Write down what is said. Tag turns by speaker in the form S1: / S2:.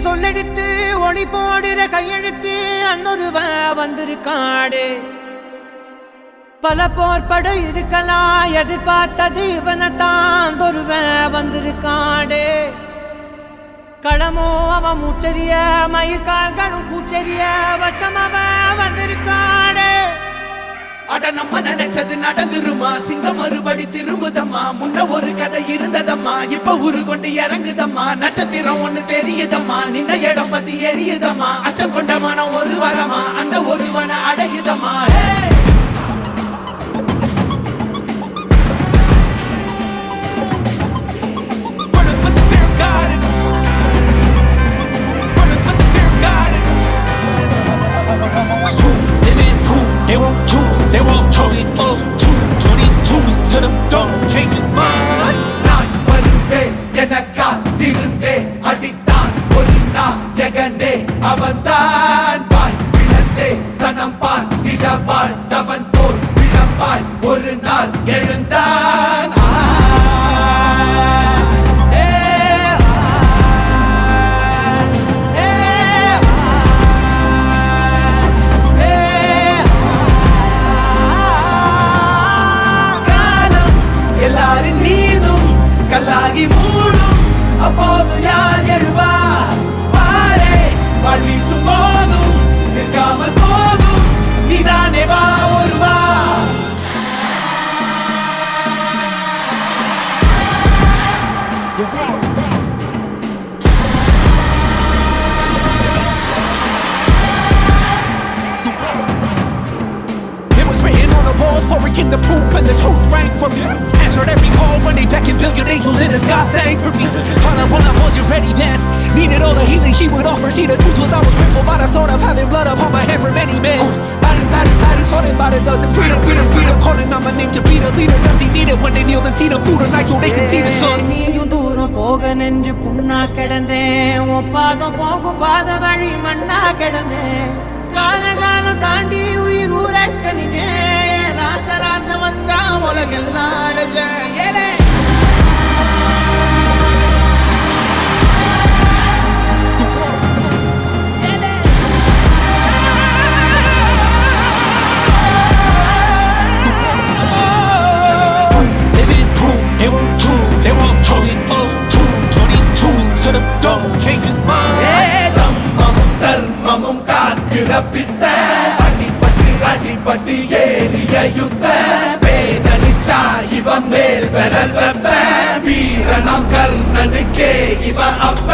S1: சொல்லெடுத்து ஒளி போடுற கையெழுத்து அன்னொருவ வந்திருக்காடு பல போர்பட இருக்கலாம் எதிர்பார்த்தது இவனைத்தான் ஒருவ வந்திருக்காடு களமோ அவன் மூச்சரிய மயிர்கால்களும் கூச்சரிய வச்சம் அவன் வந்திருக்காடு
S2: அட நம்ம நினைச்சது நடந்துருமா சிங்கம் மறுபடி திரும்புதம்மா முன்ன ஒரு கதை இருந்ததம்மா இப்ப உரு கொண்டு இறங்குதம்மா நட்சத்திரம் ஒண்ணு தெரியுதம்மா நின்ன இடம் பத்தி எரியுதம்மா அச்சம் கொண்ட மனம் ஒரு வரமா அந்த ஒருவனை அடையுதம்மா
S3: They won't choose, they won't choose it up. 222 to the door, change his mind.
S2: நான் வருவேன் எனக்கா திருந்தே அடித்தான் ஒரு நாள் ஜெகனே அவன்தான் வாய் பிளந்தே சனம் பார்த்திட வாழ்ந்தவன் போல் விளம்பாய் ஒரு நாள் எழுந்தான் கல்லாகி மூடும் அப்போது யார் எழுவா பாரே வாழ் வீசும் போதும் நிற்காமல் போதும் நீதானே வா ஒருவா
S3: It was written on the walls for it, the proof and the truth rang from me. Answered every call when they beckon, billion angels in the sky sang for me. Trying to run up, wasn't ready then. Needed all the healing she would offer. See, the truth was I was crippled by the thought of having blood upon my head for many men. Bodies, falling by the dozen. Freedom, calling out my name to be the leader that they needed when they kneeled and seen them through the night so they can see the sun.
S1: நீயும் தூரம் போக நெஞ்சு புண்ணா கிடந்தேன் ஒப்பாதம் போகும் பாத வழி மண்ணா கிடந்தேன் காலம் தாண்டி உயிர் ஊரக்கணிதே ராச வந்தா உலகெல்லாம் அடைஞ்ச ஏலே
S3: They won't choose, they won't choose it up. 222 to the door, change his mind.
S2: தம்மமும் தர்மமும் காக்கிற பித்த அடிபட்டு ஏறிய யுத்த பேதலிச்சா இவன் மேல் விரல் வெப்ப வீரனாம் கர்ணனுக்கே இவன் அப்ப